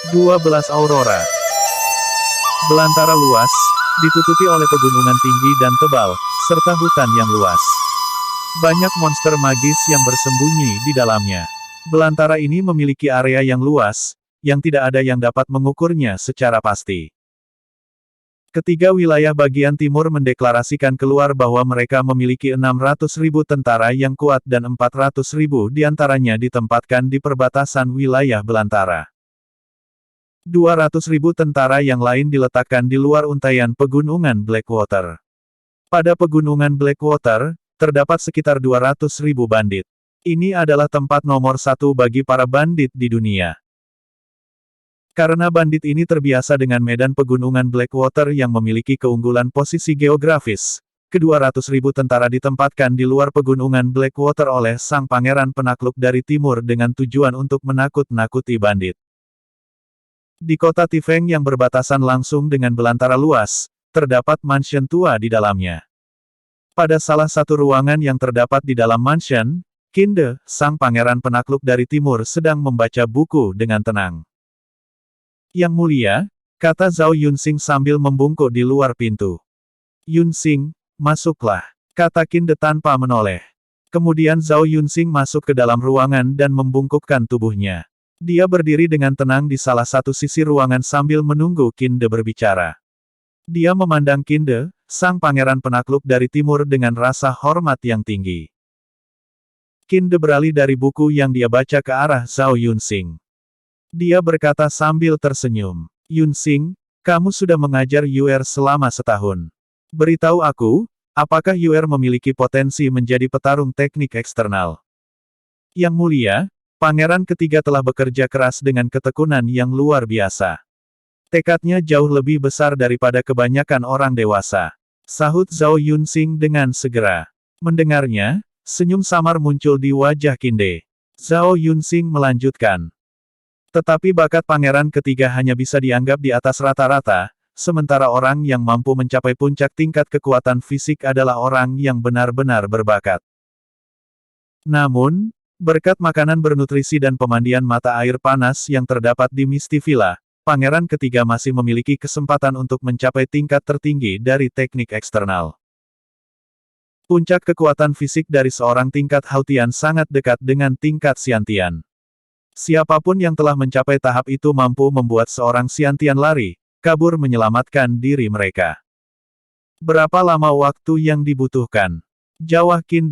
12 Aurora. Belantara luas, ditutupi oleh pegunungan tinggi dan tebal, serta hutan yang luas. Banyak monster magis yang bersembunyi di dalamnya. Belantara ini memiliki area yang luas, yang tidak ada yang dapat mengukurnya secara pasti. Ketiga wilayah bagian timur mendeklarasikan keluar bahwa mereka memiliki 600.000 tentara yang kuat dan 400.000 diantaranya ditempatkan di perbatasan wilayah belantara. 200.000 tentara yang lain diletakkan di luar untaian pegunungan Blackwater. Pada pegunungan Blackwater, terdapat sekitar 200.000 bandit. Ini adalah tempat nomor satu bagi para bandit di dunia. Karena bandit ini terbiasa dengan medan pegunungan Blackwater yang memiliki keunggulan posisi geografis, ke-200.000 tentara ditempatkan di luar pegunungan Blackwater oleh sang pangeran penakluk dari timur dengan tujuan untuk menakut-nakuti bandit. Di kota Tifeng yang berbatasan langsung dengan belantara luas, terdapat mansion tua di dalamnya. Pada salah satu ruangan yang terdapat di dalam mansion, Qin, sang pangeran penakluk dari timur sedang membaca buku dengan tenang. Yang mulia, kata Zhao Yunxing sambil membungkuk di luar pintu. Yunxing, masuklah, kata Qin tanpa menoleh. Kemudian Zhao Yunxing masuk ke dalam ruangan dan membungkukkan tubuhnya. Dia berdiri dengan tenang di salah satu sisi ruangan sambil menunggu Qin berbicara. Dia memandang Qin, sang pangeran penakluk dari timur dengan rasa hormat yang tinggi. Qin beralih dari buku yang dia baca ke arah Zhao Yunxing. Dia berkata sambil tersenyum, Yunxing, kamu sudah mengajar Yuer selama setahun. Beritahu aku, apakah Yuer memiliki potensi menjadi petarung teknik eksternal? Yang mulia, pangeran ketiga telah bekerja keras dengan ketekunan yang luar biasa. Tekadnya jauh lebih besar daripada kebanyakan orang dewasa. Sahut Zhao Yunxing dengan segera. Mendengarnya, senyum samar muncul di wajah Qin. Zhao Yunxing melanjutkan. Tetapi bakat pangeran ketiga hanya bisa dianggap di atas rata-rata, sementara orang yang mampu mencapai puncak tingkat kekuatan fisik adalah orang yang benar-benar berbakat. Namun, berkat makanan bernutrisi dan pemandian mata air panas yang terdapat di Misty Villa, pangeran ketiga masih memiliki kesempatan untuk mencapai tingkat tertinggi dari teknik eksternal. Puncak kekuatan fisik dari seorang tingkat Hautian sangat dekat dengan tingkat Xiantian. Siapapun yang telah mencapai tahap itu mampu membuat seorang Xiantian lari, kabur menyelamatkan diri mereka. Berapa lama waktu yang dibutuhkan? Jawab Qin.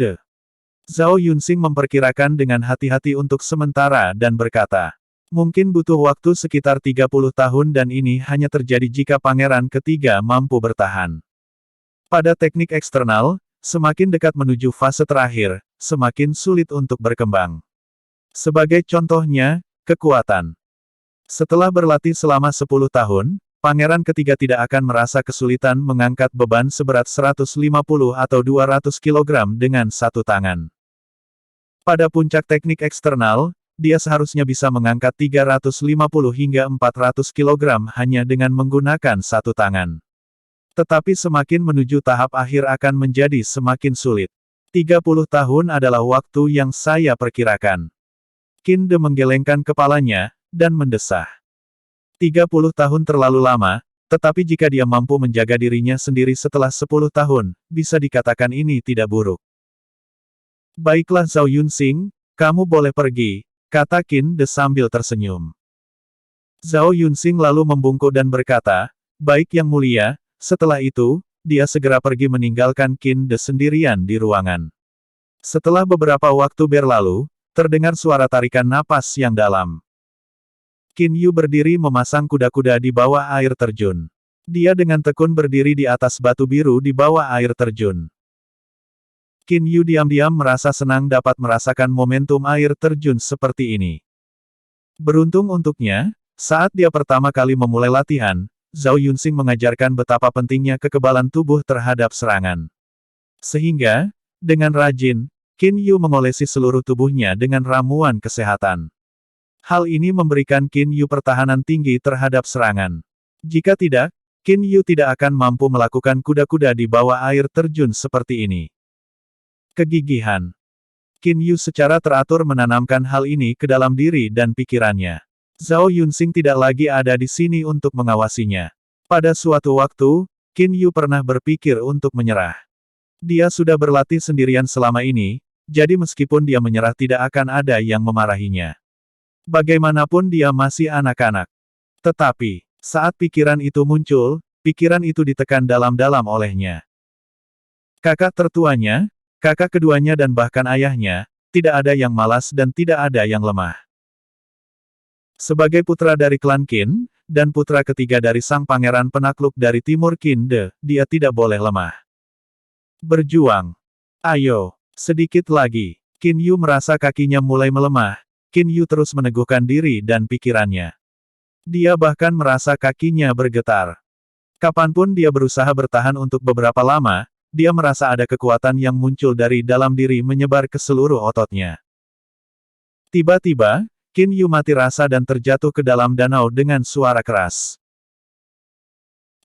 Zhao Yunxing memperkirakan dengan hati-hati untuk sementara dan berkata, mungkin butuh waktu sekitar 30 tahun dan ini hanya terjadi jika pangeran ketiga mampu bertahan. Pada teknik eksternal, semakin dekat menuju fase terakhir, semakin sulit untuk berkembang. Sebagai contohnya, kekuatan. Setelah berlatih selama 10 tahun, pangeran ketiga tidak akan merasa kesulitan mengangkat beban seberat 150 atau 200 kg dengan satu tangan. Pada puncak teknik eksternal, dia seharusnya bisa mengangkat 350 hingga 400 kg hanya dengan menggunakan satu tangan. Tetapi semakin menuju tahap akhir akan menjadi semakin sulit. 30 tahun adalah waktu yang saya perkirakan. Qin menggelengkan kepalanya, dan mendesah. 30 tahun terlalu lama, tetapi jika dia mampu menjaga dirinya sendiri setelah 10 tahun, bisa dikatakan ini tidak buruk. Baiklah Zhao Yunxing, kamu boleh pergi, kata Qin sambil tersenyum. Zhao Yunxing lalu membungkuk dan berkata, baik yang mulia, setelah itu, dia segera pergi meninggalkan Qin sendirian di ruangan. Setelah beberapa waktu berlalu, terdengar suara tarikan napas yang dalam. Qin Yu berdiri memasang kuda-kuda di bawah air terjun. Dia dengan tekun berdiri di atas batu biru di bawah air terjun. Qin Yu diam-diam merasa senang dapat merasakan momentum air terjun seperti ini. Beruntung untuknya, saat dia pertama kali memulai latihan, Zhao Yunxing mengajarkan betapa pentingnya kekebalan tubuh terhadap serangan. Sehingga, dengan rajin, Qin Yu mengolesi seluruh tubuhnya dengan ramuan kesehatan. Hal ini memberikan Qin Yu pertahanan tinggi terhadap serangan. Jika tidak, Qin Yu tidak akan mampu melakukan kuda-kuda di bawah air terjun seperti ini. Kegigihan. Qin Yu secara teratur menanamkan hal ini ke dalam diri dan pikirannya. Zhao Yunsing tidak lagi ada di sini untuk mengawasinya. Pada suatu waktu, Qin Yu pernah berpikir untuk menyerah. Dia sudah berlatih sendirian selama ini, jadi meskipun dia menyerah tidak akan ada yang memarahinya. Bagaimanapun dia masih anak-anak. Tetapi, saat pikiran itu muncul, pikiran itu ditekan dalam-dalam olehnya. Kakak tertuanya, kakak keduanya dan bahkan ayahnya, tidak ada yang malas dan tidak ada yang lemah. Sebagai putra dari klan Qin, dan putra ketiga dari sang pangeran penakluk dari Timur Qin De, dia tidak boleh lemah. Berjuang. Ayo, sedikit lagi. Qin Yu merasa kakinya mulai melemah. Qin Yu terus meneguhkan diri dan pikirannya. Dia bahkan merasa kakinya bergetar. Kapanpun dia berusaha bertahan untuk beberapa lama, dia merasa ada kekuatan yang muncul dari dalam diri menyebar ke seluruh ototnya. Tiba-tiba, Qin Yu mati rasa dan terjatuh ke dalam danau dengan suara keras.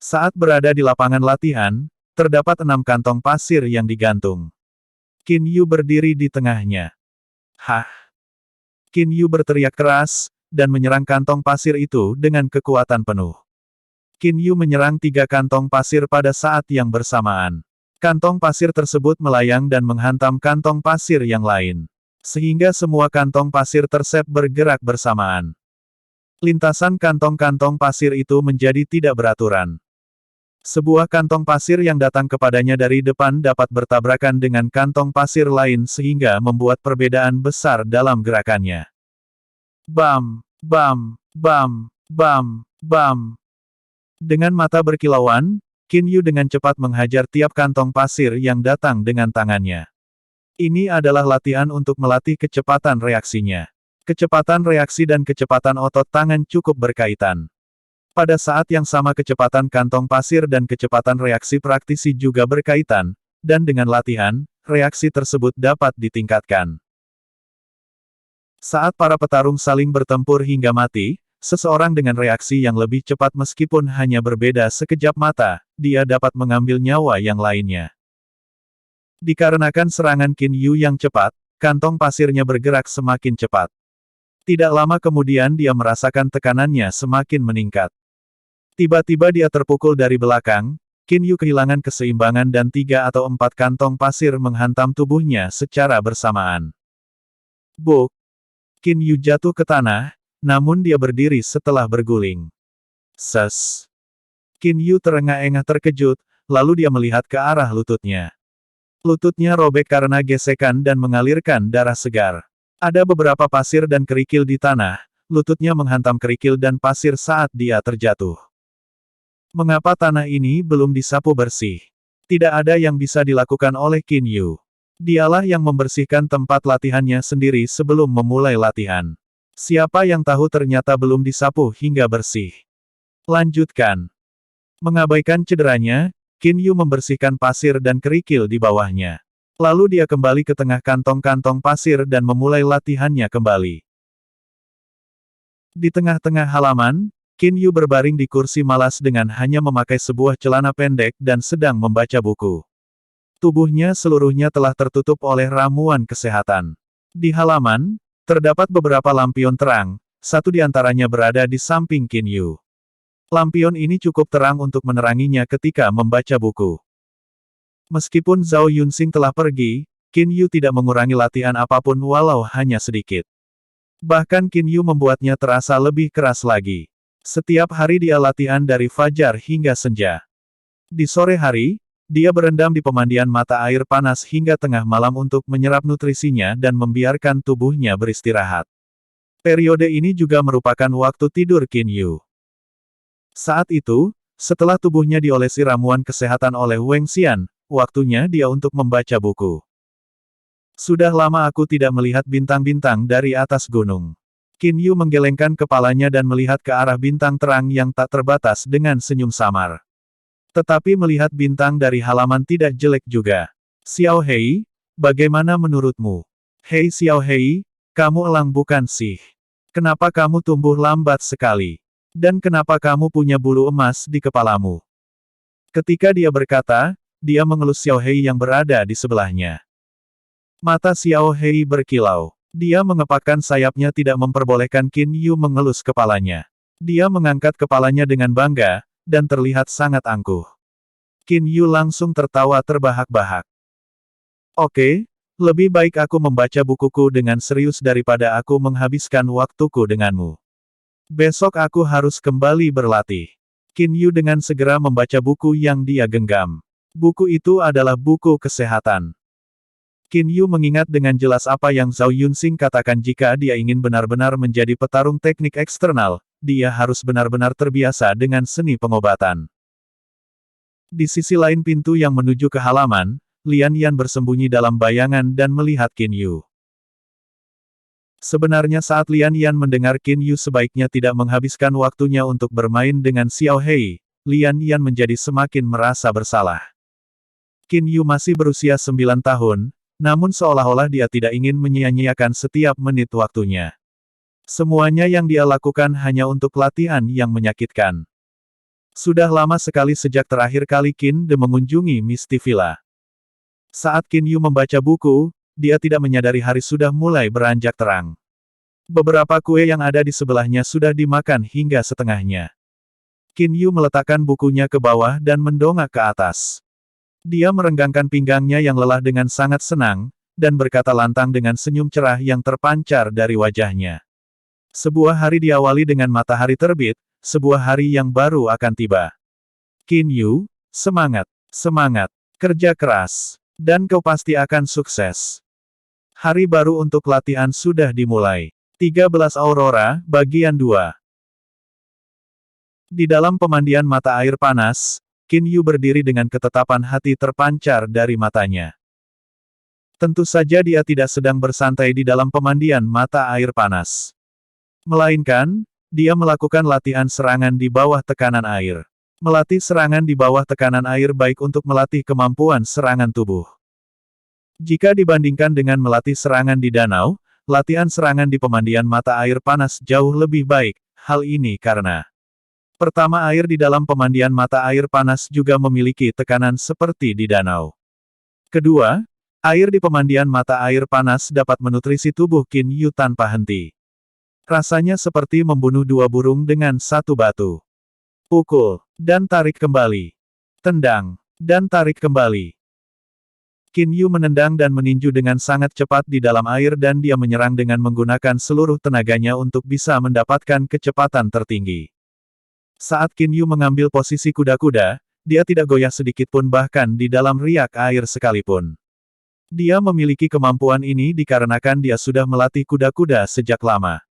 Saat berada di lapangan latihan, terdapat 6 kantong pasir yang digantung. Qin Yu berdiri di tengahnya. Hah! Qin Yu berteriak keras, dan menyerang kantong pasir itu dengan kekuatan penuh. Qin Yu menyerang 3 kantong pasir pada saat yang bersamaan. Kantong pasir tersebut melayang dan menghantam kantong pasir yang lain. Sehingga semua kantong pasir tersebut bergerak bersamaan. Lintasan kantong-kantong pasir itu menjadi tidak beraturan. Sebuah kantong pasir yang datang kepadanya dari depan dapat bertabrakan dengan kantong pasir lain sehingga membuat perbedaan besar dalam gerakannya. Bam, bam, bam, bam, bam. Dengan mata berkilauan, Qin Yu dengan cepat menghajar tiap kantong pasir yang datang dengan tangannya. Ini adalah latihan untuk melatih kecepatan reaksinya. Kecepatan reaksi dan kecepatan otot tangan cukup berkaitan. Pada saat yang sama kecepatan kantong pasir dan kecepatan reaksi praktisi juga berkaitan, dan dengan latihan, reaksi tersebut dapat ditingkatkan. Saat para petarung saling bertempur hingga mati, seseorang dengan reaksi yang lebih cepat meskipun hanya berbeda sekejap mata, dia dapat mengambil nyawa yang lainnya. Dikarenakan serangan Qin Yu yang cepat, kantong pasirnya bergerak semakin cepat. Tidak lama kemudian dia merasakan tekanannya semakin meningkat. Tiba-tiba dia terpukul dari belakang, Qin Yu kehilangan keseimbangan dan 3 atau 4 kantong pasir menghantam tubuhnya secara bersamaan. Buk! Qin Yu jatuh ke tanah, namun dia berdiri setelah berguling. Ses! Qin Yu terengah-engah terkejut, lalu dia melihat ke arah lututnya. Lututnya robek karena gesekan dan mengalirkan darah segar. Ada beberapa pasir dan kerikil di tanah, lututnya menghantam kerikil dan pasir saat dia terjatuh. Mengapa tanah ini belum disapu bersih? Tidak ada yang bisa dilakukan oleh Qin Yu. Dialah yang membersihkan tempat latihannya sendiri sebelum memulai latihan. Siapa yang tahu ternyata belum disapu hingga bersih. Lanjutkan. Mengabaikan cederanya, Qin Yu membersihkan pasir dan kerikil di bawahnya. Lalu dia kembali ke tengah kantong-kantong pasir dan memulai latihannya kembali. Di tengah-tengah halaman, Qin Yu berbaring di kursi malas dengan hanya memakai sebuah celana pendek dan sedang membaca buku. Tubuhnya seluruhnya telah tertutup oleh ramuan kesehatan. Di halaman, terdapat beberapa lampion terang, satu di antaranya berada di samping Qin Yu. Lampion ini cukup terang untuk meneranginya ketika membaca buku. Meskipun Zhao Yunsing telah pergi, Qin Yu tidak mengurangi latihan apapun walau hanya sedikit. Bahkan Qin Yu membuatnya terasa lebih keras lagi. Setiap hari dia latihan dari fajar hingga senja. Di sore hari, dia berendam di pemandian mata air panas hingga tengah malam untuk menyerap nutrisinya dan membiarkan tubuhnya beristirahat. Periode ini juga merupakan waktu tidur Qin Yu. Saat itu, setelah tubuhnya diolesi ramuan kesehatan oleh Weng Xian, waktunya dia untuk membaca buku. Sudah lama aku tidak melihat bintang-bintang dari atas gunung. Qin Yu menggelengkan kepalanya dan melihat ke arah bintang terang yang tak terbatas dengan senyum samar. Tetapi melihat bintang dari halaman tidak jelek juga. Xiao Hei, bagaimana menurutmu? Hei Xiao Hei, kamu elang bukan sih? Kenapa kamu tumbuh lambat sekali? Dan kenapa kamu punya bulu emas di kepalamu? Ketika dia berkata, dia mengelus Xiao Hei yang berada di sebelahnya. Mata Xiao Hei berkilau. Dia mengepakkan sayapnya tidak memperbolehkan Qin Yu mengelus kepalanya. Dia mengangkat kepalanya dengan bangga, dan terlihat sangat angkuh. Qin Yu langsung tertawa terbahak-bahak. Oke, lebih baik aku membaca bukuku dengan serius daripada aku menghabiskan waktuku denganmu. Besok aku harus kembali berlatih. Qin Yu dengan segera membaca buku yang dia genggam. Buku itu adalah buku kesehatan. Qin Yu mengingat dengan jelas apa yang Zhao Yunxing katakan jika dia ingin benar-benar menjadi petarung teknik eksternal, dia harus benar-benar terbiasa dengan seni pengobatan. Di sisi lain pintu yang menuju ke halaman, Lian Yan bersembunyi dalam bayangan dan melihat Qin Yu. Sebenarnya saat Lian Yan mendengar Qin Yu sebaiknya tidak menghabiskan waktunya untuk bermain dengan Xiao Hei, Lian Yan menjadi semakin merasa bersalah. Qin Yu masih berusia 9 tahun, namun seolah-olah dia tidak ingin menyia-nyiakan setiap menit waktunya. Semuanya yang dia lakukan hanya untuk latihan yang menyakitkan. Sudah lama sekali sejak terakhir kali Qin De mengunjungi Misty Villa. Saat Qin Yu membaca buku, dia tidak menyadari hari sudah mulai beranjak terang. Beberapa kue yang ada di sebelahnya sudah dimakan hingga setengahnya. Qin Yu meletakkan bukunya ke bawah dan mendongak ke atas. Dia merenggangkan pinggangnya yang lelah dengan sangat senang, dan berkata lantang dengan senyum cerah yang terpancar dari wajahnya. Sebuah hari diawali dengan matahari terbit, sebuah hari yang baru akan tiba. Qin Yu, semangat, semangat, kerja keras, dan kau pasti akan sukses. Hari baru untuk latihan sudah dimulai. 13 Aurora, bagian 2. Di dalam pemandian mata air panas, Qin Yu berdiri dengan ketetapan hati terpancar dari matanya. Tentu saja dia tidak sedang bersantai di dalam pemandian mata air panas. Melainkan, dia melakukan latihan serangan di bawah tekanan air. Melatih serangan di bawah tekanan air baik untuk melatih kemampuan serangan tubuh. Jika dibandingkan dengan melatih serangan di danau, latihan serangan di pemandian mata air panas jauh lebih baik. Hal ini karena pertama, air di dalam pemandian mata air panas juga memiliki tekanan seperti di danau. Kedua, air di pemandian mata air panas dapat menutrisi tubuh Qin Yu tanpa henti. Rasanya seperti membunuh dua burung dengan satu batu. Pukul, dan tarik kembali. Tendang, dan tarik kembali. Qin Yu menendang dan meninju dengan sangat cepat di dalam air dan dia menyerang dengan menggunakan seluruh tenaganya untuk bisa mendapatkan kecepatan tertinggi. Saat Qin Yu mengambil posisi kuda-kuda, dia tidak goyah sedikit pun bahkan di dalam riak air sekalipun. Dia memiliki kemampuan ini dikarenakan dia sudah melatih kuda-kuda sejak lama.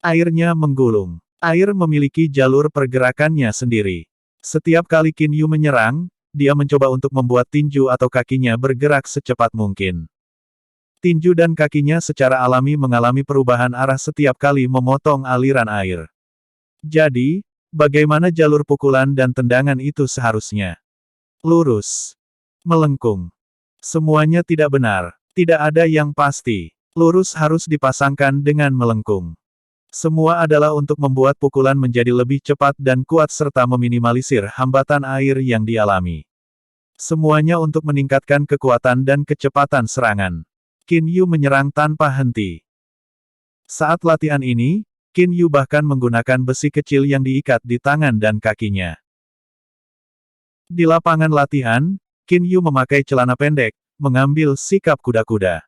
Airnya menggulung. Air memiliki jalur pergerakannya sendiri. Setiap kali Qin Yu menyerang, dia mencoba untuk membuat tinju atau kakinya bergerak secepat mungkin. Tinju dan kakinya secara alami mengalami perubahan arah setiap kali memotong aliran air. Jadi, bagaimana jalur pukulan dan tendangan itu seharusnya? Lurus. Melengkung. Semuanya tidak benar. Tidak ada yang pasti. Lurus harus dipasangkan dengan melengkung. Semua adalah untuk membuat pukulan menjadi lebih cepat dan kuat serta meminimalisir hambatan air yang dialami. Semuanya untuk meningkatkan kekuatan dan kecepatan serangan. Qin Yu menyerang tanpa henti. Saat latihan ini, Qin Yu bahkan menggunakan besi kecil yang diikat di tangan dan kakinya. Di lapangan latihan, Qin Yu memakai celana pendek, mengambil sikap kuda-kuda.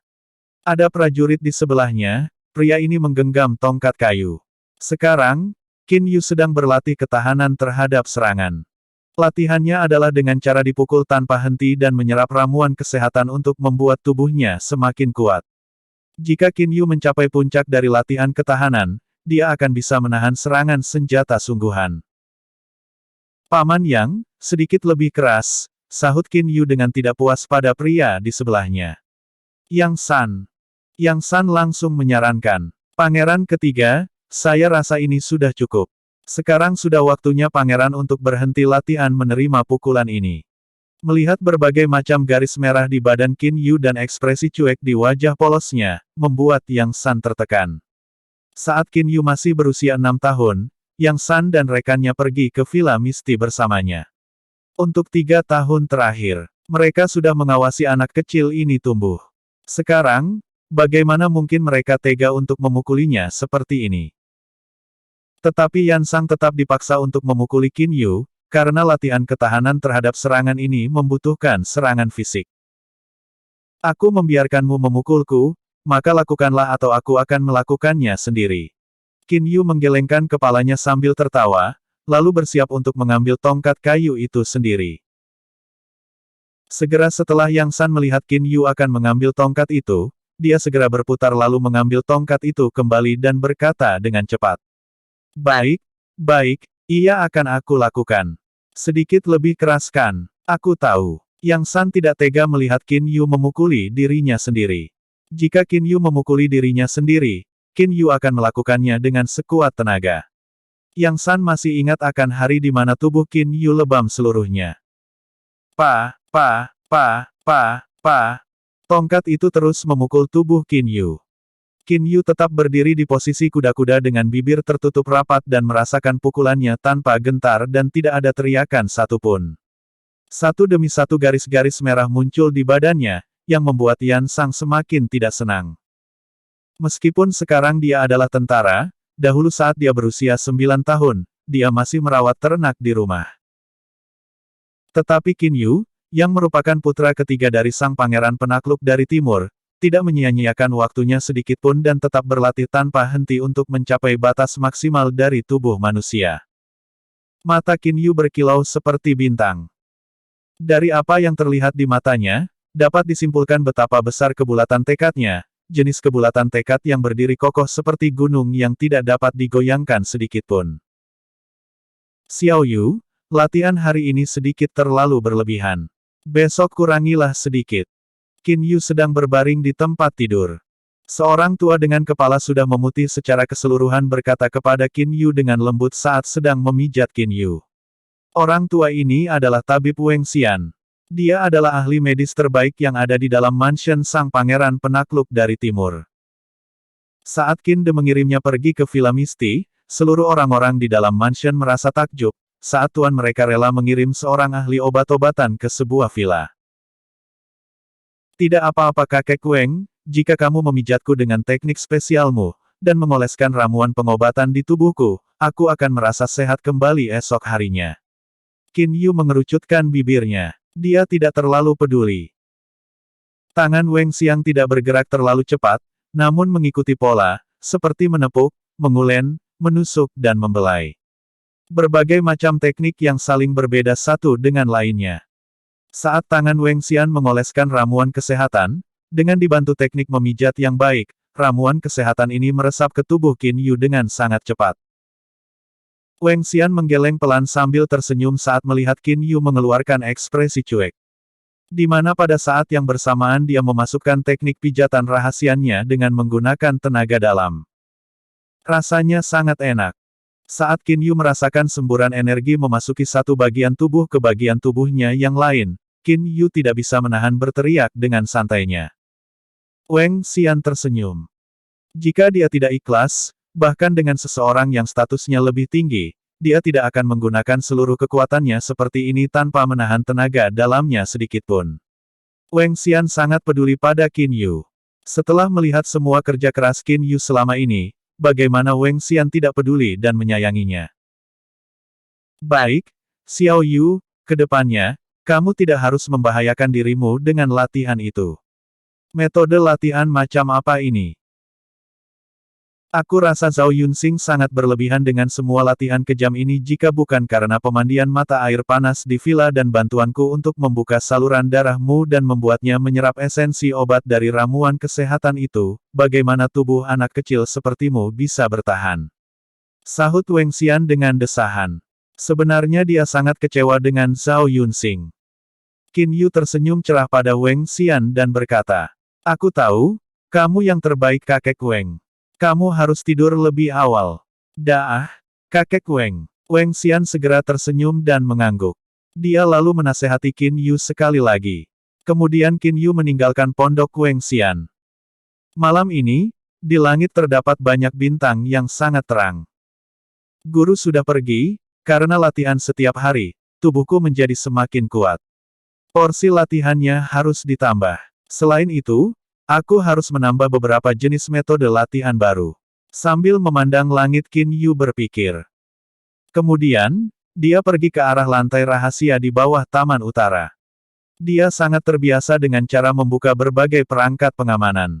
Ada prajurit di sebelahnya, pria ini menggenggam tongkat kayu. Sekarang, Qin Yu sedang berlatih ketahanan terhadap serangan. Latihannya adalah dengan cara dipukul tanpa henti dan menyerap ramuan kesehatan untuk membuat tubuhnya semakin kuat. Jika Qin Yu mencapai puncak dari latihan ketahanan, dia akan bisa menahan serangan senjata sungguhan. Paman Yang, sedikit lebih keras, sahut Qin Yu dengan tidak puas pada pria di sebelahnya. Yang San langsung menyarankan. Pangeran ketiga, saya rasa ini sudah cukup. Sekarang sudah waktunya pangeran untuk berhenti latihan menerima pukulan ini. Melihat berbagai macam garis merah di badan Qin Yu dan ekspresi cuek di wajah polosnya, membuat Yang San tertekan. Saat Qin Yu masih berusia 6 tahun, Yang San dan rekannya pergi ke Villa Misty bersamanya. Untuk 3 tahun terakhir, mereka sudah mengawasi anak kecil ini tumbuh. Sekarang, Bagaimana mungkin mereka tega untuk memukulinya seperti ini? Tetapi Yan Sang tetap dipaksa untuk memukuli Qin Yu, karena latihan ketahanan terhadap serangan ini membutuhkan serangan fisik. Aku membiarkanmu memukulku, maka lakukanlah atau aku akan melakukannya sendiri. Qin Yu menggelengkan kepalanya sambil tertawa, lalu bersiap untuk mengambil tongkat kayu itu sendiri. Segera setelah Yang San melihat Qin Yu akan mengambil tongkat itu, dia segera berputar lalu mengambil tongkat itu kembali dan berkata dengan cepat. Baik, baik, ia akan aku lakukan. Sedikit lebih keras kan? Aku tahu. Yang San tidak tega melihat Qin Yu memukuli dirinya sendiri. Jika Qin Yu memukuli dirinya sendiri, Qin Yu akan melakukannya dengan sekuat tenaga. Yang San masih ingat akan hari di mana tubuh Qin Yu lebam seluruhnya. Pa. Tongkat itu terus memukul tubuh Qin Yu. Qin Yu tetap berdiri di posisi kuda-kuda dengan bibir tertutup rapat dan merasakan pukulannya tanpa gentar dan tidak ada teriakan satupun. Satu demi satu garis-garis merah muncul di badannya, yang membuat Yan Sang semakin tidak senang. Meskipun sekarang dia adalah tentara, dahulu saat dia berusia 9 tahun, dia masih merawat ternak di rumah. Tetapi Qin Yu, yang merupakan putra ketiga dari sang pangeran penakluk dari timur, tidak menyia-nyiakan waktunya sedikitpun dan tetap berlatih tanpa henti untuk mencapai batas maksimal dari tubuh manusia. Mata Qin Yu berkilau seperti bintang. Dari apa yang terlihat di matanya, dapat disimpulkan betapa besar kebulatan tekadnya, jenis kebulatan tekad yang berdiri kokoh seperti gunung yang tidak dapat digoyangkan sedikitpun. Xiao Yu, latihan hari ini sedikit terlalu berlebihan. Besok kurangilah sedikit. Qin Yu sedang berbaring di tempat tidur. Seorang tua dengan kepala sudah memutih secara keseluruhan berkata kepada Qin Yu dengan lembut saat sedang memijat Qin Yu. Orang tua ini adalah tabib Weng Xian. Dia adalah ahli medis terbaik yang ada di dalam mansion sang pangeran penakluk dari timur. Saat Qin De mengirimnya pergi ke Villa Misty, seluruh orang-orang di dalam mansion merasa takjub, saat tuan mereka rela mengirim seorang ahli obat-obatan ke sebuah villa. Tidak apa-apa kakek Weng, jika kamu memijatku dengan teknik spesialmu, dan mengoleskan ramuan pengobatan di tubuhku, aku akan merasa sehat kembali esok harinya. Qin Yu mengerucutkan bibirnya. Dia tidak terlalu peduli. Tangan Weng Xiang tidak bergerak terlalu cepat, namun mengikuti pola, seperti menepuk, mengulen, menusuk dan membelai. Berbagai macam teknik yang saling berbeda satu dengan lainnya. Saat tangan Weng Xian mengoleskan ramuan kesehatan, dengan dibantu teknik memijat yang baik, ramuan kesehatan ini meresap ke tubuh Qin Yu dengan sangat cepat. Weng Xian menggeleng pelan sambil tersenyum saat melihat Qin Yu mengeluarkan ekspresi cuek. Di mana pada saat yang bersamaan dia memasukkan teknik pijatan rahasianya dengan menggunakan tenaga dalam. Rasanya sangat enak. Saat Qin Yu merasakan semburan energi memasuki satu bagian tubuh ke bagian tubuhnya yang lain, Qin Yu tidak bisa menahan berteriak dengan santainya. Weng Xian tersenyum. Jika dia tidak ikhlas, bahkan dengan seseorang yang statusnya lebih tinggi, dia tidak akan menggunakan seluruh kekuatannya seperti ini tanpa menahan tenaga dalamnya sedikitpun. Weng Xian sangat peduli pada Qin Yu. Setelah melihat semua kerja keras Qin Yu selama ini, bagaimana Weng Xian tidak peduli dan menyayanginya. Baik, Xiao Yu, ke depannya, kamu tidak harus membahayakan dirimu dengan latihan itu. Metode latihan macam apa ini? Aku rasa Zhao Yunxing sangat berlebihan dengan semua latihan kejam ini jika bukan karena pemandian mata air panas di villa dan bantuanku untuk membuka saluran darahmu dan membuatnya menyerap esensi obat dari ramuan kesehatan itu, bagaimana tubuh anak kecil sepertimu bisa bertahan? Sahut Weng Xian dengan desahan. Sebenarnya dia sangat kecewa dengan Zhao Yunxing. Qin Yu tersenyum cerah pada Weng Xian dan berkata, aku tahu, kamu yang terbaik kakek Weng. Kamu harus tidur lebih awal. Dah, kakek Weng. Weng Xian segera tersenyum dan mengangguk. Dia lalu menasehati Qin Yu sekali lagi. Kemudian Qin Yu meninggalkan pondok Weng Xian. Malam ini, di langit terdapat banyak bintang yang sangat terang. Guru sudah pergi, karena latihan setiap hari, tubuhku menjadi semakin kuat. Porsi latihannya harus ditambah. Selain itu, Aku harus menambah beberapa jenis metode latihan baru. Sambil memandang langit, Qin Yu berpikir. Kemudian, dia pergi ke arah lantai rahasia di bawah taman utara. Dia sangat terbiasa dengan cara membuka berbagai perangkat pengamanan.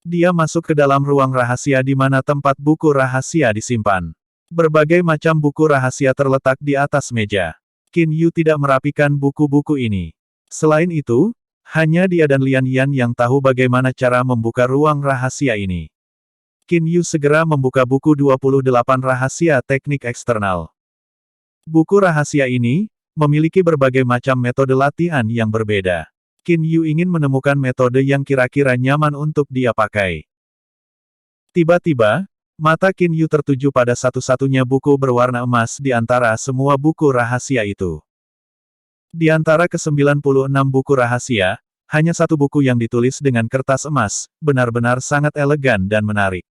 Dia masuk ke dalam ruang rahasia di mana tempat buku rahasia disimpan. Berbagai macam buku rahasia terletak di atas meja. Qin Yu tidak merapikan buku-buku ini. Selain itu, hanya dia dan Lian Yan yang tahu bagaimana cara membuka ruang rahasia ini. Qin Yu segera membuka buku 28 rahasia teknik eksternal. Buku rahasia ini memiliki berbagai macam metode latihan yang berbeda. Qin Yu ingin menemukan metode yang kira-kira nyaman untuk dia pakai. Tiba-tiba, mata Qin Yu tertuju pada satu-satunya buku berwarna emas di antara semua buku rahasia itu. Di antara ke-96 buku rahasia, hanya satu buku yang ditulis dengan kertas emas, benar-benar sangat elegan dan menarik.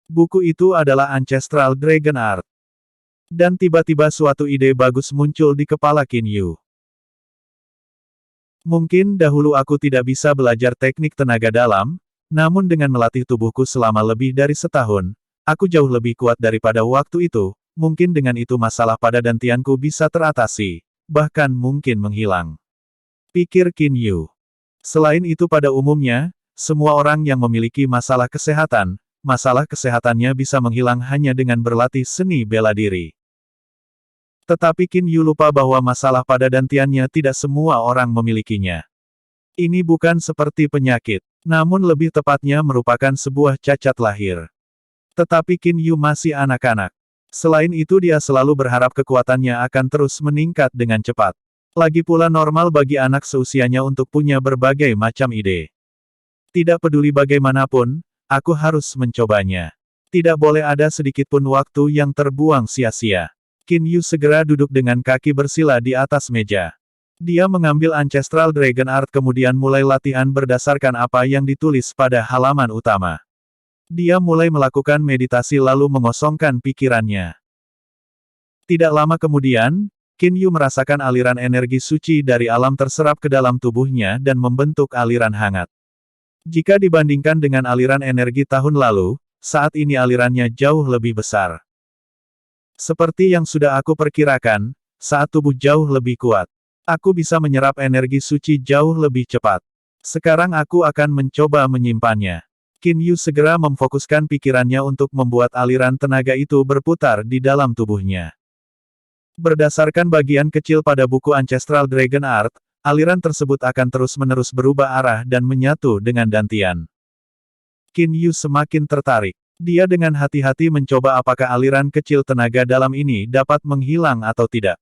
Buku itu adalah Ancestral Dragon Art. Dan tiba-tiba suatu ide bagus muncul di kepala Qin Yu. Mungkin dahulu aku tidak bisa belajar teknik tenaga dalam, namun dengan melatih tubuhku selama lebih dari setahun, aku jauh lebih kuat daripada waktu itu, mungkin dengan itu masalah pada dantianku bisa teratasi, bahkan mungkin menghilang. Pikir Qin Yu. Selain itu pada umumnya, semua orang yang memiliki masalah kesehatannya bisa menghilang hanya dengan berlatih seni bela diri. Tetapi Qin Yu lupa bahwa masalah pada dantiannya tidak semua orang memilikinya. Ini bukan seperti penyakit, namun lebih tepatnya merupakan sebuah cacat lahir. Tetapi Qin Yu masih anak-anak. Selain itu dia selalu berharap kekuatannya akan terus meningkat dengan cepat. Lagi pula normal bagi anak seusianya untuk punya berbagai macam ide. Tidak peduli bagaimanapun, aku harus mencobanya. Tidak boleh ada sedikitpun waktu yang terbuang sia-sia. Qin Yu segera duduk dengan kaki bersila di atas meja. Dia mengambil Ancestral Dragon Art kemudian mulai latihan berdasarkan apa yang ditulis pada halaman utama. Dia mulai melakukan meditasi lalu mengosongkan pikirannya. Tidak lama kemudian, Qin Yu merasakan aliran energi suci dari alam terserap ke dalam tubuhnya dan membentuk aliran hangat. Jika dibandingkan dengan aliran energi tahun lalu, saat ini alirannya jauh lebih besar. Seperti yang sudah aku perkirakan, saat tubuh jauh lebih kuat, aku bisa menyerap energi suci jauh lebih cepat. Sekarang aku akan mencoba menyimpannya. Qin Yu segera memfokuskan pikirannya untuk membuat aliran tenaga itu berputar di dalam tubuhnya. Berdasarkan bagian kecil pada buku Ancestral Dragon Art, aliran tersebut akan terus-menerus berubah arah dan menyatu dengan dantian. Qin Yu semakin tertarik. Dia dengan hati-hati mencoba apakah aliran kecil tenaga dalam ini dapat menghilang atau tidak.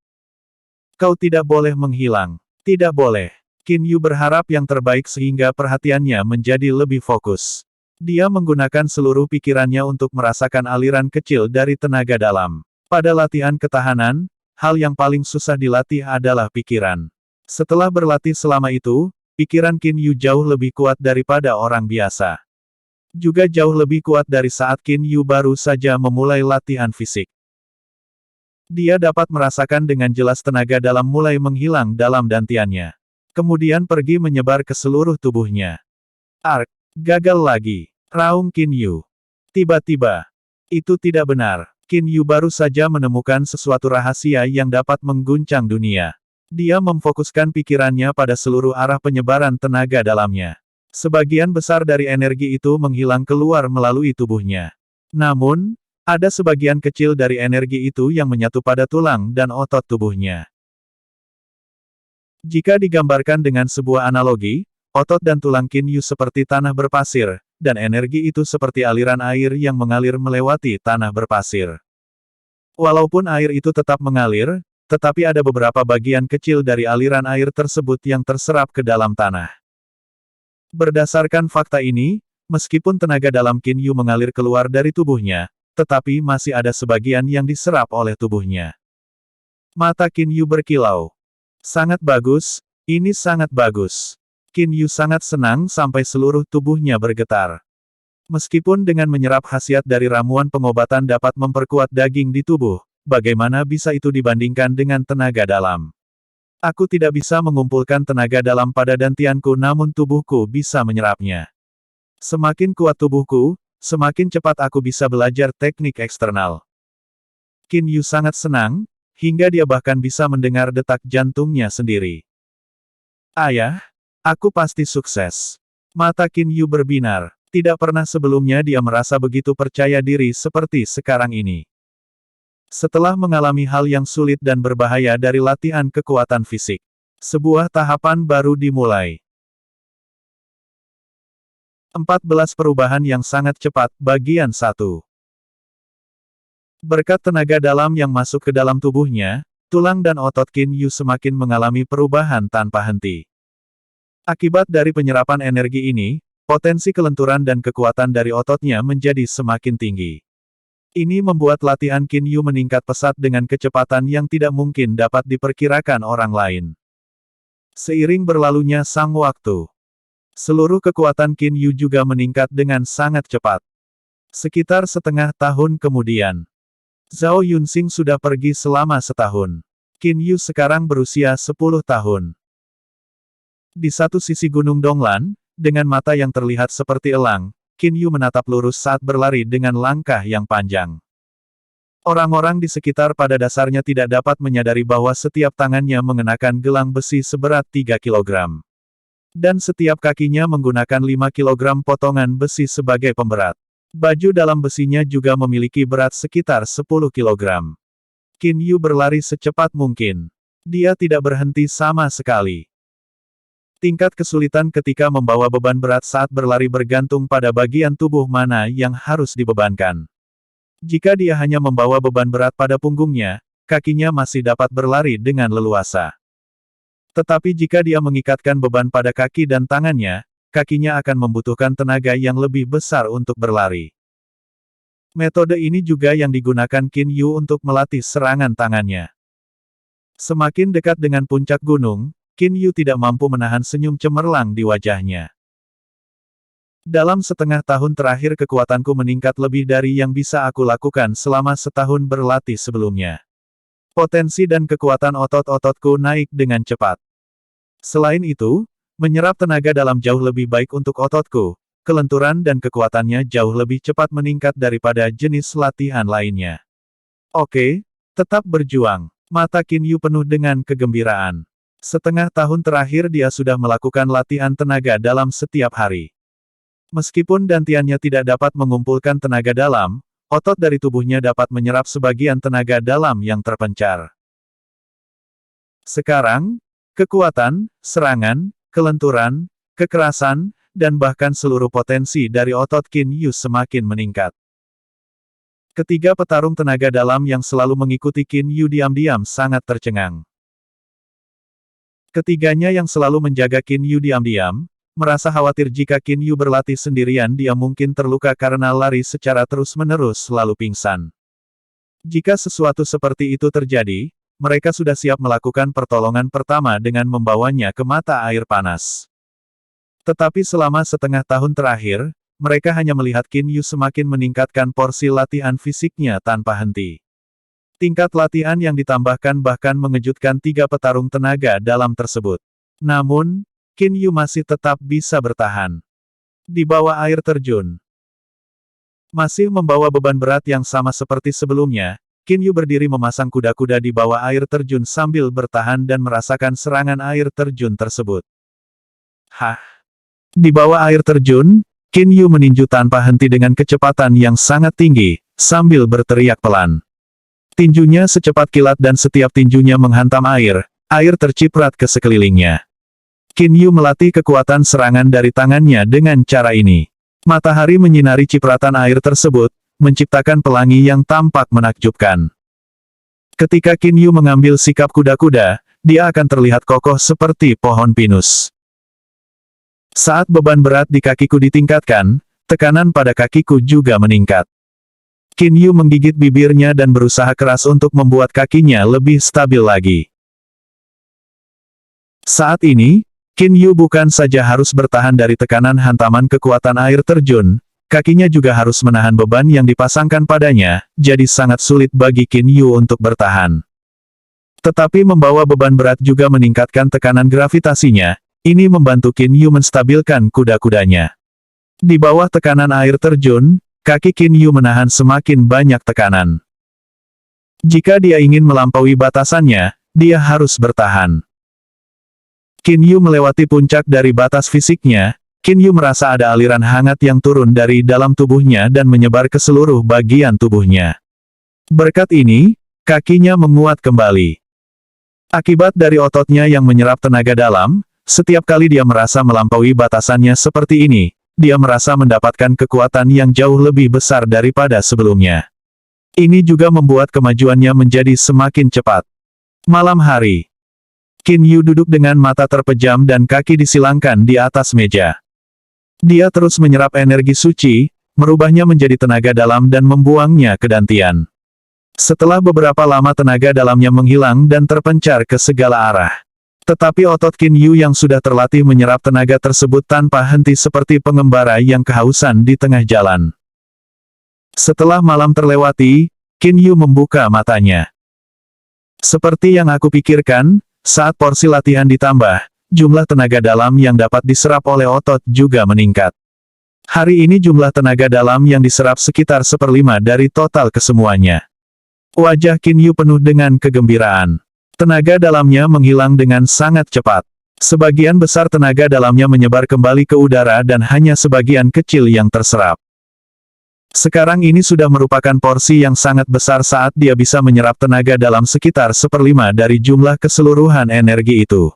Kau tidak boleh menghilang. Tidak boleh. Qin Yu berharap yang terbaik sehingga perhatiannya menjadi lebih fokus. Dia menggunakan seluruh pikirannya untuk merasakan aliran kecil dari tenaga dalam. Pada latihan ketahanan, hal yang paling susah dilatih adalah pikiran. Setelah berlatih selama itu, pikiran Qin Yu jauh lebih kuat daripada orang biasa. Juga jauh lebih kuat dari saat Qin Yu baru saja memulai latihan fisik. Dia dapat merasakan dengan jelas tenaga dalam mulai menghilang dalam dantiannya. Kemudian pergi menyebar ke seluruh tubuhnya. Gagal lagi. Raung Qin Yu. Tiba-tiba. Itu tidak benar. Qin Yu baru saja menemukan sesuatu rahasia yang dapat mengguncang dunia. Dia memfokuskan pikirannya pada seluruh arah penyebaran tenaga dalamnya. Sebagian besar dari energi itu menghilang keluar melalui tubuhnya. Namun, ada sebagian kecil dari energi itu yang menyatu pada tulang dan otot tubuhnya. Jika digambarkan dengan sebuah analogi, otot dan tulang Qin Yu seperti tanah berpasir, dan energi itu seperti aliran air yang mengalir melewati tanah berpasir. Walaupun air itu tetap mengalir, tetapi ada beberapa bagian kecil dari aliran air tersebut yang terserap ke dalam tanah. Berdasarkan fakta ini, meskipun tenaga dalam Qin Yu mengalir keluar dari tubuhnya, tetapi masih ada sebagian yang diserap oleh tubuhnya. Mata Qin Yu berkilau. Sangat bagus, ini sangat bagus. Qin Yu sangat senang sampai seluruh tubuhnya bergetar. Meskipun dengan menyerap khasiat dari ramuan pengobatan dapat memperkuat daging di tubuh, bagaimana bisa itu dibandingkan dengan tenaga dalam? Aku tidak bisa mengumpulkan tenaga dalam pada dantianku namun tubuhku bisa menyerapnya. Semakin kuat tubuhku, semakin cepat aku bisa belajar teknik eksternal. Qin Yu sangat senang, hingga dia bahkan bisa mendengar detak jantungnya sendiri. Ayah, aku pasti sukses. Mata Qin Yu berbinar. Tidak pernah sebelumnya dia merasa begitu percaya diri seperti sekarang ini. Setelah mengalami hal yang sulit dan berbahaya dari latihan kekuatan fisik, sebuah tahapan baru dimulai. 14 perubahan yang sangat cepat, bagian 1. Berkat tenaga dalam yang masuk ke dalam tubuhnya, tulang dan otot Qin Yu semakin mengalami perubahan tanpa henti. Akibat dari penyerapan energi ini, potensi kelenturan dan kekuatan dari ototnya menjadi semakin tinggi. Ini membuat latihan Qin Yu meningkat pesat dengan kecepatan yang tidak mungkin dapat diperkirakan orang lain. Seiring berlalunya sang waktu, seluruh kekuatan Qin Yu juga meningkat dengan sangat cepat. Sekitar setengah tahun kemudian, Zhao Yunxing sudah pergi selama setahun. Qin Yu sekarang berusia 10 tahun. Di satu sisi Gunung Donglan, dengan mata yang terlihat seperti elang, Qin Yu menatap lurus saat berlari dengan langkah yang panjang. Orang-orang di sekitar pada dasarnya tidak dapat menyadari bahwa setiap tangannya mengenakan gelang besi seberat 3 kilogram. Dan setiap kakinya menggunakan 5 kilogram potongan besi sebagai pemberat. Baju dalam besinya juga memiliki berat sekitar 10 kilogram. Qin Yu berlari secepat mungkin. Dia tidak berhenti sama sekali. Tingkat kesulitan ketika membawa beban berat saat berlari bergantung pada bagian tubuh mana yang harus dibebankan. Jika dia hanya membawa beban berat pada punggungnya, kakinya masih dapat berlari dengan leluasa. Tetapi jika dia mengikatkan beban pada kaki dan tangannya, kakinya akan membutuhkan tenaga yang lebih besar untuk berlari. Metode ini juga yang digunakan Qin Yu untuk melatih serangan tangannya. Semakin dekat dengan puncak gunung, Qin Yu tidak mampu menahan senyum cemerlang di wajahnya. Dalam setengah tahun terakhir kekuatanku meningkat lebih dari yang bisa aku lakukan selama setahun berlatih sebelumnya. Potensi dan kekuatan otot-ototku naik dengan cepat. Selain itu, menyerap tenaga dalam jauh lebih baik untuk ototku, kelenturan dan kekuatannya jauh lebih cepat meningkat daripada jenis latihan lainnya. Oke, tetap berjuang. Mata Qin Yu penuh dengan kegembiraan. Setengah tahun terakhir dia sudah melakukan latihan tenaga dalam setiap hari. Meskipun dantiannya tidak dapat mengumpulkan tenaga dalam, otot dari tubuhnya dapat menyerap sebagian tenaga dalam yang terpencar. Sekarang, kekuatan, serangan, kelenturan, kekerasan, dan bahkan seluruh potensi dari otot Qin Yu semakin meningkat. Ketiga petarung tenaga dalam yang selalu mengikuti Qin Yu diam-diam sangat tercengang. Ketiganya yang selalu menjaga Qin Yu diam-diam, merasa khawatir jika Qin Yu berlatih sendirian dia mungkin terluka karena lari secara terus-menerus lalu pingsan. Jika sesuatu seperti itu terjadi, mereka sudah siap melakukan pertolongan pertama dengan membawanya ke mata air panas. Tetapi selama setengah tahun terakhir, mereka hanya melihat Qin Yu semakin meningkatkan porsi latihan fisiknya tanpa henti. Tingkat latihan yang ditambahkan bahkan mengejutkan tiga petarung tenaga dalam tersebut. Namun, Qin Yu masih tetap bisa bertahan. Di bawah air terjun. Masih membawa beban berat yang sama seperti sebelumnya, Qin Yu berdiri memasang kuda-kuda di bawah air terjun sambil bertahan dan merasakan serangan air terjun tersebut. Hah! Di bawah air terjun, Qin Yu meninju tanpa henti dengan kecepatan yang sangat tinggi, sambil berteriak pelan. Tinjunya secepat kilat dan setiap tinjunya menghantam air terciprat ke sekelilingnya. Qin Yu melatih kekuatan serangan dari tangannya dengan cara ini. Matahari menyinari cipratan air tersebut, menciptakan pelangi yang tampak menakjubkan. Ketika Qin Yu mengambil sikap kuda-kuda, dia akan terlihat kokoh seperti pohon pinus. Saat beban berat di kakiku ditingkatkan, tekanan pada kakiku juga meningkat. Qin Yu menggigit bibirnya dan berusaha keras untuk membuat kakinya lebih stabil lagi. Saat ini, Qin Yu bukan saja harus bertahan dari tekanan hantaman kekuatan air terjun, kakinya juga harus menahan beban yang dipasangkan padanya, jadi sangat sulit bagi Qin Yu untuk bertahan. Tetapi membawa beban berat juga meningkatkan tekanan gravitasinya, ini membantu Qin Yu menstabilkan kuda-kudanya. Di bawah tekanan air terjun, kaki Qin Yu menahan semakin banyak tekanan. Jika dia ingin melampaui batasannya, dia harus bertahan. Qin Yu melewati puncak dari batas fisiknya. Qin Yu merasa ada aliran hangat yang turun dari dalam tubuhnya dan menyebar ke seluruh bagian tubuhnya. Berkat ini, kakinya menguat kembali. Akibat dari ototnya yang menyerap tenaga dalam, setiap kali dia merasa melampaui batasannya seperti ini, dia merasa mendapatkan kekuatan yang jauh lebih besar daripada sebelumnya. Ini juga membuat kemajuannya menjadi semakin cepat. Malam hari, Qin Yu duduk dengan mata terpejam dan kaki disilangkan di atas meja. Dia terus menyerap energi suci, merubahnya menjadi tenaga dalam dan membuangnya ke dantian. Setelah beberapa lama tenaga dalamnya menghilang dan terpencar ke segala arah. Tetapi otot Qin Yu yang sudah terlatih menyerap tenaga tersebut tanpa henti seperti pengembara yang kehausan di tengah jalan. Setelah malam terlewati, Qin Yu membuka matanya. Seperti yang aku pikirkan, saat porsi latihan ditambah, jumlah tenaga dalam yang dapat diserap oleh otot juga meningkat. Hari ini jumlah tenaga dalam yang diserap sekitar 1/5 dari total kesemuanya. Wajah Qin Yu penuh dengan kegembiraan. Tenaga dalamnya menghilang dengan sangat cepat. Sebagian besar tenaga dalamnya menyebar kembali ke udara dan hanya sebagian kecil yang terserap. Sekarang ini sudah merupakan porsi yang sangat besar saat dia bisa menyerap tenaga dalam sekitar 1/5 dari jumlah keseluruhan energi itu.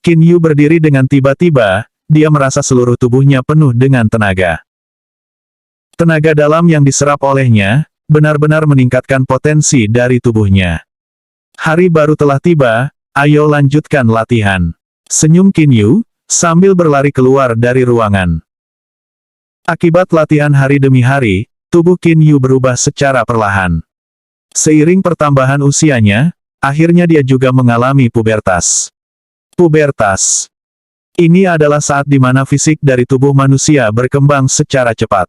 Qin Yu berdiri dengan tiba-tiba, dia merasa seluruh tubuhnya penuh dengan tenaga. Tenaga dalam yang diserap olehnya, benar-benar meningkatkan potensi dari tubuhnya. Hari baru telah tiba, ayo lanjutkan latihan. Senyum Qin Yu, sambil berlari keluar dari ruangan. Akibat latihan hari demi hari, tubuh Qin Yu berubah secara perlahan. Seiring pertambahan usianya, akhirnya dia juga mengalami pubertas. Pubertas. Ini adalah saat di mana fisik dari tubuh manusia berkembang secara cepat.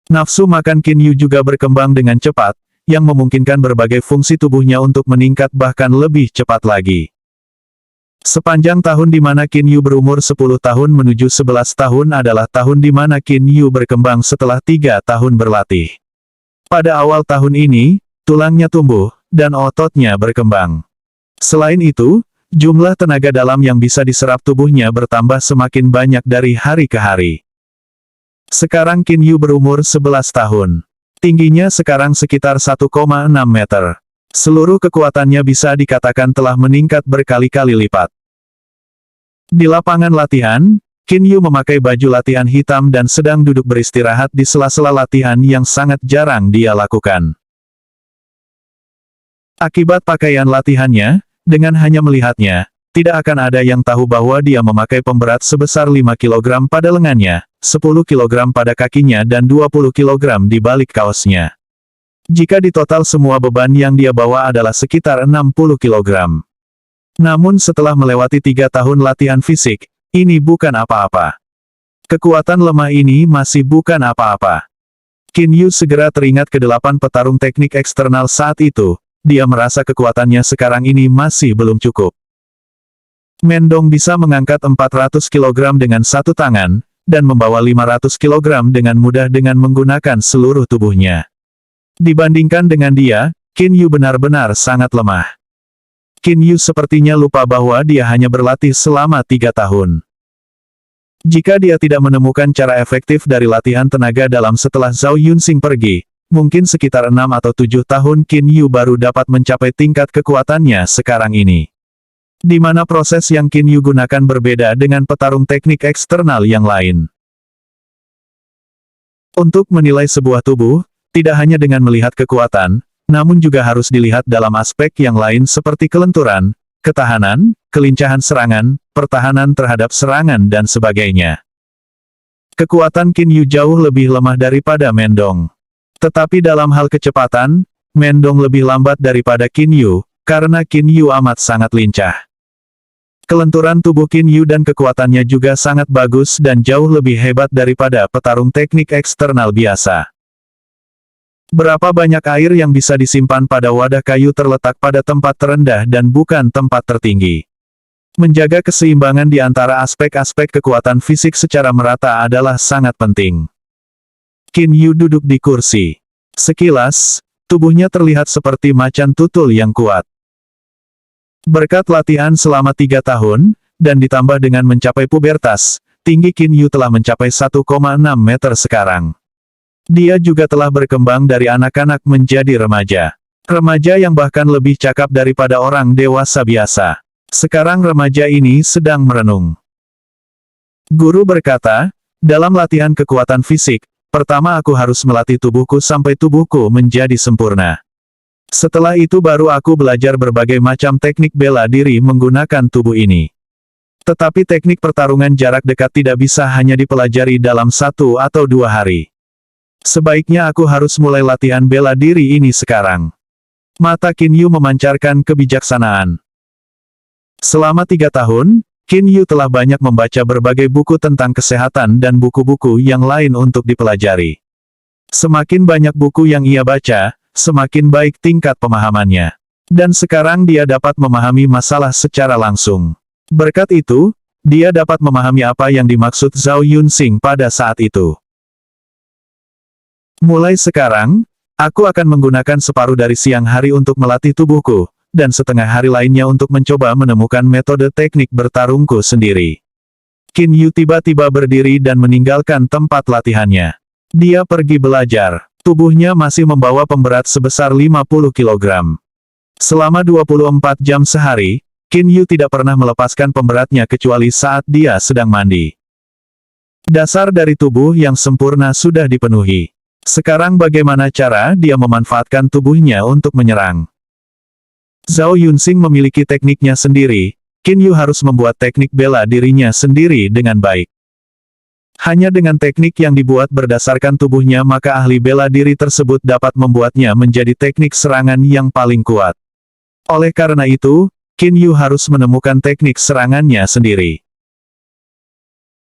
Nafsu makan Qin Yu juga berkembang dengan cepat, yang memungkinkan berbagai fungsi tubuhnya untuk meningkat bahkan lebih cepat lagi. Sepanjang tahun di mana Qin Yu berumur 10 tahun menuju 11 tahun adalah tahun di mana Qin Yu berkembang setelah 3 tahun berlatih. Pada awal tahun ini, tulangnya tumbuh, dan ototnya berkembang. Selain itu, jumlah tenaga dalam yang bisa diserap tubuhnya bertambah semakin banyak dari hari ke hari. Sekarang Qin Yu berumur 11 tahun. Tingginya sekarang sekitar 1,6 meter. Seluruh kekuatannya bisa dikatakan telah meningkat berkali-kali lipat. Di lapangan latihan, Qin Yu memakai baju latihan hitam dan sedang duduk beristirahat di sela-sela latihan yang sangat jarang dia lakukan. Akibat pakaian latihannya, dengan hanya melihatnya, tidak akan ada yang tahu bahwa dia memakai pemberat sebesar 5 kg pada lengannya, 10 kg pada kakinya dan 20 kg di balik kaosnya. Jika ditotal semua beban yang dia bawa adalah sekitar 60 kg. Namun setelah melewati 3 tahun latihan fisik, ini bukan apa-apa. Kekuatan lemah ini masih bukan apa-apa. Qin Yu segera teringat ke-8 petarung teknik eksternal saat itu. Dia merasa kekuatannya sekarang ini masih belum cukup. Mendong bisa mengangkat 400 kg dengan satu tangan, dan membawa 500 kg dengan mudah dengan menggunakan seluruh tubuhnya. Dibandingkan dengan dia, Qin Yu benar-benar sangat lemah. Qin Yu sepertinya lupa bahwa dia hanya berlatih selama 3 tahun. Jika dia tidak menemukan cara efektif dari latihan tenaga dalam setelah Zhao Yunxing pergi, mungkin sekitar 6 atau 7 tahun Qin Yu baru dapat mencapai tingkat kekuatannya sekarang ini. Di mana proses yang Qin Yu gunakan berbeda dengan petarung teknik eksternal yang lain. Untuk menilai sebuah tubuh, tidak hanya dengan melihat kekuatan, namun juga harus dilihat dalam aspek yang lain seperti kelenturan, ketahanan, kelincahan serangan, pertahanan terhadap serangan dan sebagainya. Kekuatan Qin Yu jauh lebih lemah daripada Mendong. Tetapi dalam hal kecepatan, Mendong lebih lambat daripada Qin Yu, karena Qin Yu amat sangat lincah. Kelenturan tubuh Qin Yu dan kekuatannya juga sangat bagus dan jauh lebih hebat daripada petarung teknik eksternal biasa. Berapa banyak air yang bisa disimpan pada wadah kayu terletak pada tempat terendah dan bukan tempat tertinggi. Menjaga keseimbangan di antara aspek-aspek kekuatan fisik secara merata adalah sangat penting. Qin Yu duduk di kursi. Sekilas, tubuhnya terlihat seperti macan tutul yang kuat. Berkat latihan selama 3 tahun, dan ditambah dengan mencapai pubertas, tinggi Qin Yu telah mencapai 1,6 meter sekarang. Dia juga telah berkembang dari anak-anak menjadi remaja. Remaja yang bahkan lebih cakap daripada orang dewasa biasa. Sekarang remaja ini sedang merenung. Guru berkata, dalam latihan kekuatan fisik, pertama aku harus melatih tubuhku sampai tubuhku menjadi sempurna. Setelah itu baru aku belajar berbagai macam teknik bela diri menggunakan tubuh ini. Tetapi teknik pertarungan jarak dekat tidak bisa hanya dipelajari dalam 1 atau 2 hari. Sebaiknya aku harus mulai latihan bela diri ini sekarang. Mata Qin Yu memancarkan kebijaksanaan. Selama 3 tahun, Qin Yu telah banyak membaca berbagai buku tentang kesehatan dan buku-buku yang lain untuk dipelajari. Semakin banyak buku yang ia baca, semakin baik tingkat pemahamannya. Dan sekarang dia dapat memahami masalah secara langsung. Berkat itu, dia dapat memahami apa yang dimaksud Zhao Yunxing pada saat itu. Mulai sekarang, aku akan menggunakan separuh dari siang hari untuk melatih tubuhku, dan setengah hari lainnya untuk mencoba menemukan metode teknik bertarungku sendiri. Qin Yu tiba-tiba berdiri dan meninggalkan tempat latihannya. Dia pergi belajar. Tubuhnya masih membawa pemberat sebesar 50 kg. Selama 24 jam sehari, Qin Yu tidak pernah melepaskan pemberatnya kecuali saat dia sedang mandi. Dasar dari tubuh yang sempurna sudah dipenuhi. Sekarang bagaimana cara dia memanfaatkan tubuhnya untuk menyerang? Zhao Yunxing memiliki tekniknya sendiri, Qin Yu harus membuat teknik bela dirinya sendiri dengan baik. Hanya dengan teknik yang dibuat berdasarkan tubuhnya maka ahli bela diri tersebut dapat membuatnya menjadi teknik serangan yang paling kuat. Oleh karena itu, Qin Yu harus menemukan teknik serangannya sendiri.